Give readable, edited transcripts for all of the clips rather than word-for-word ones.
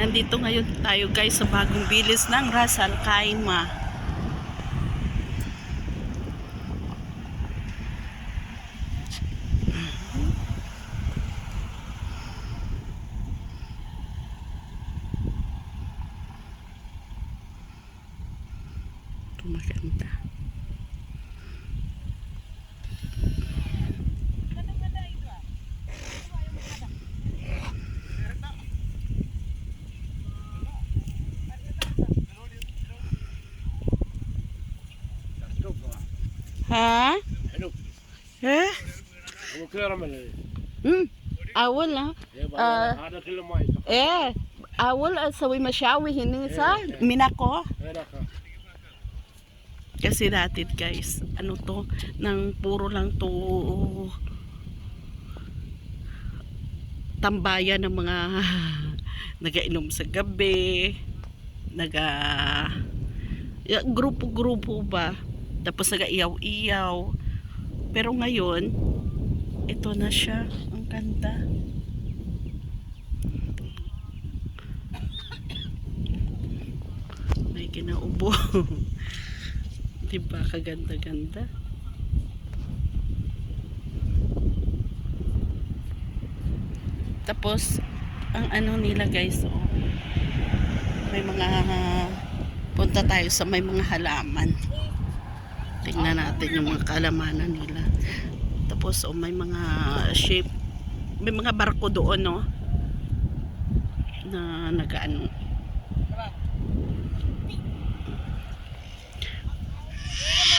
Nandito ngayon tayo guys sa bagong bilis ng Ras Al Khaimah. Maganda. Ha? Eh? Awal na. Awal sawi masyawi hini sa minako. Kasi dati guys, ano to, nang puro lang to tambayan ng mga nagainom sa gabi, grupo-grupo ba, tapos nagaiyaw-iyaw. Pero ngayon, ito na siya, ang ganda. May kinaubo. Diba, kaganda-ganda. Tapos, ang ano nila guys, oh, may mga, punta tayo sa may mga halaman. Tingnan natin yung mga kalamanan nila. Tapos, oh, may mga shape, may mga barko doon, no, na nagaano.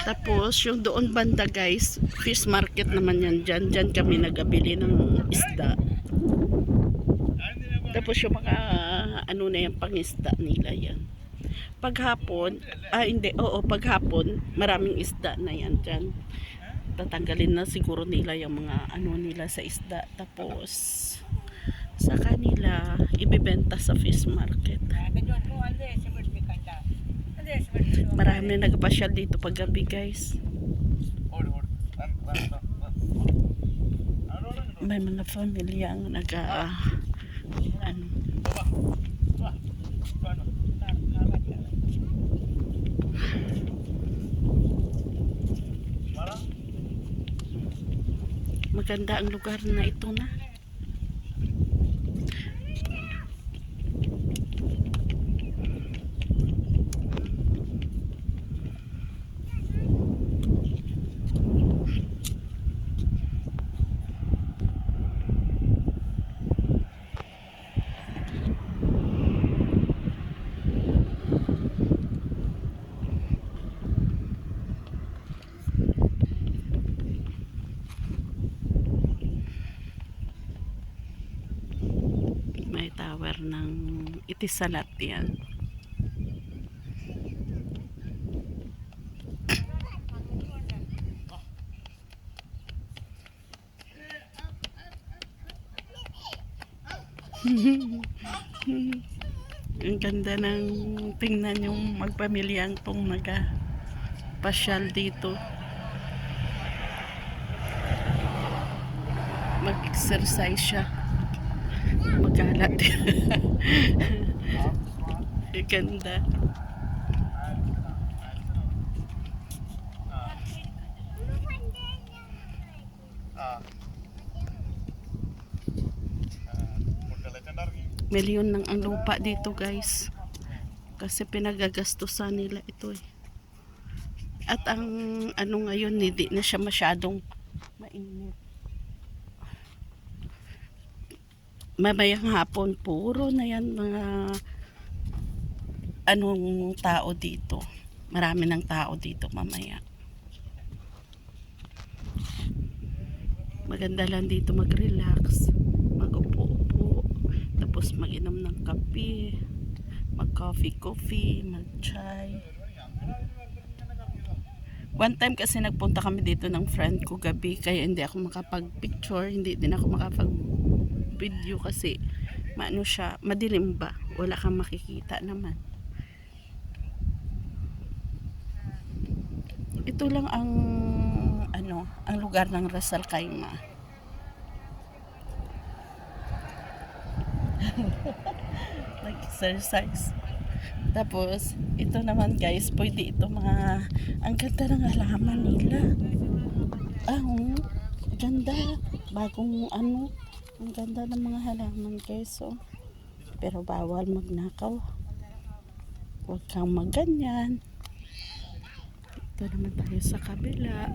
Tapos, yung doon banda guys, fish market naman yan. Dyan kami nagabili ng isda. Tapos yung mga ano na yan, pangisda nila yan. Paghapon, paghapon, maraming isda na yan dyan. Tatanggalin na siguro nila yung mga ano nila sa isda. Tapos, sa kanila, ibibenta sa fish market. Marami nagpasyal dito pag gabi guys. May mga pamilyang maganda ang lugar na ito na. May tower ng Itisalat yan. Ang ganda ng tingnan yung magpamilyang tong pasyal dito. Mag-exercise siya. Magalat. Ang ganda. Milyon lang ang lupa dito guys. Kasi pinagagastusan nila ito eh. At ang ano ngayon, hindi na siya masyadong mainit. Mamayang hapon, puro na yan mga anong tao dito. Marami ng tao dito mamaya. Maganda lang dito mag-relax, mag-upo-upo, tapos mag-inom ng kape, mag-coffee, mag-chai. One time kasi nagpunta kami dito ng friend ko gabi, kaya hindi ako makapag-picture, hindi din ako makapag-video kasi maano siya, madilim ba? Wala kang makikita naman. Ito lang ang ang lugar ng Ras Al Khaimah. Nag-exercise. Tapos, ito naman guys, pwede ito mga, ang ganda ng halaman nila. Oo, ganda. Bagong ano, ang ganda ng mga halaman guys. So, pero bawal magnakaw. Huwag kang magganyan. Ito naman tayo sa kabila.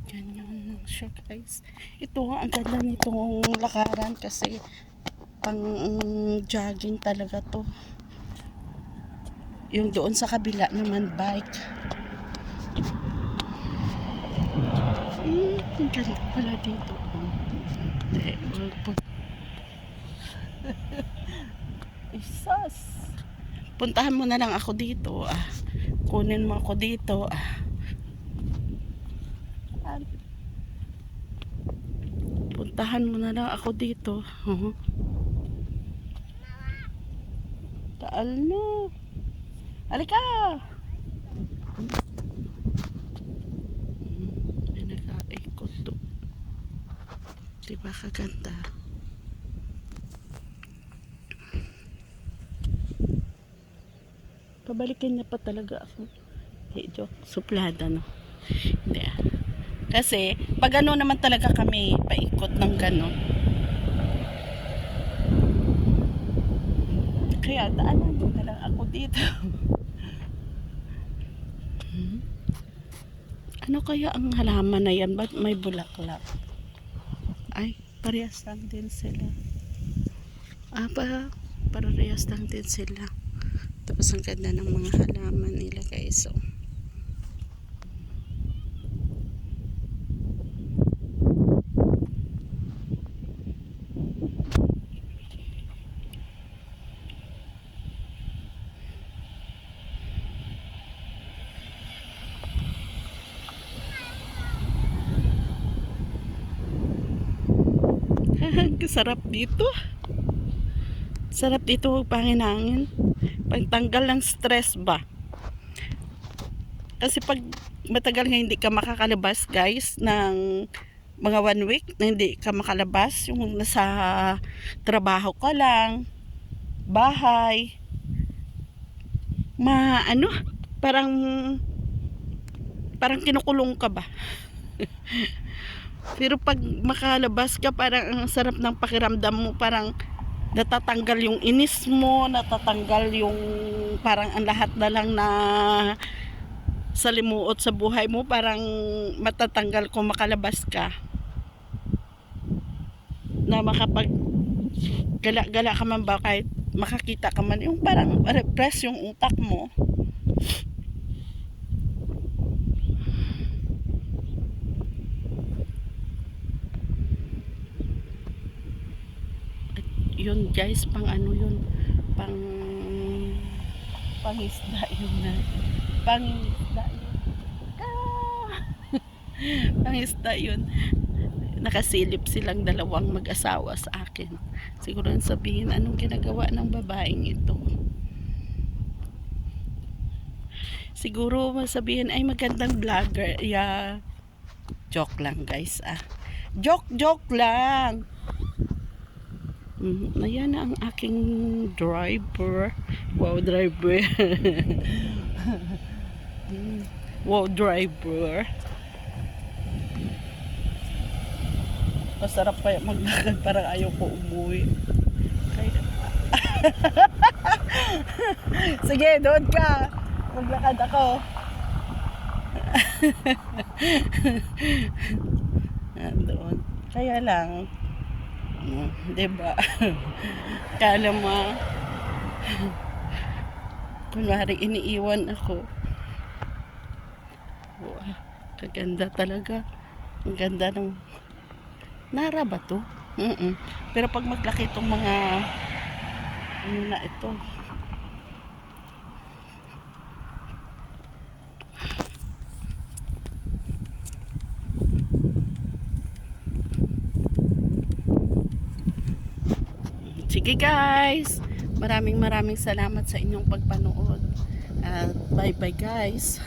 Ganyan siya guys. Ito, ang ganda nitong lakaran kasi pang jogging talaga to. Yung doon sa kabila naman bike. Ang ganda pala dito. Isas. Puntahan mo na lang ako dito. Kunin mo ako dito. Puntahan mo na lang ako dito. Taal na. Halika! May nag-aikot to. Diba kaganda? Pabalikin niya pa talaga ako. Joke. Suplada, no? Hindi Kasi, pag ano naman talaga kami, paikot ng gano'n. Kaya, daanan mo na lang ako dito. Ano kaya ang halaman na yan? Ba't may bulaklak? Ay, parehas lang din sila. Parehas lang din sila. Tapos ang ganda ng mga halaman nila guys. So, sarap dito. Sarap dito panginangin. Pagtanggal ng stress ba? Kasi pag matagal nga hindi ka makakalabas guys ng mga 1 week na hindi ka makalabas, yung nasa trabaho ka lang, bahay, parang kinukulong ka ba? Pero pag makalabas ka, parang ang sarap ng pakiramdam mo, parang natatanggal yung inis mo, natatanggal yung parang ang lahat na lang na salimuot sa buhay mo, parang matatanggal kung makalabas ka. Na makapag gala-gala ka man ba, kahit makakita ka man, yung parang refresh yung utak mo. Yun guys, pang ano yun, pangisda yun na pangisda yun pangisda yun. Nakasilip silang dalawang mag-asawa sa akin. Siguro sabihin, anong ginagawa ng babaeng ito? Siguro masabihin, ay magandang vlogger. Yeah. Joke lang guys. Joke lang. Ayan na ang aking driver. Wow, driver. Wow, driver. Masarap kaya maglakad, parang ayaw ko umuwi. Kaya... Sige, doon ka. Maglakad ako. Doon. Kaya lang, diba? Kala mo, kunwari iniiwan ako. Wow, kaganda talaga. Ang ganda ng Nara ba to? Pero pag maglaki itong mga ano na ito, sige guys, maraming salamat sa inyong pagpanood at bye bye guys.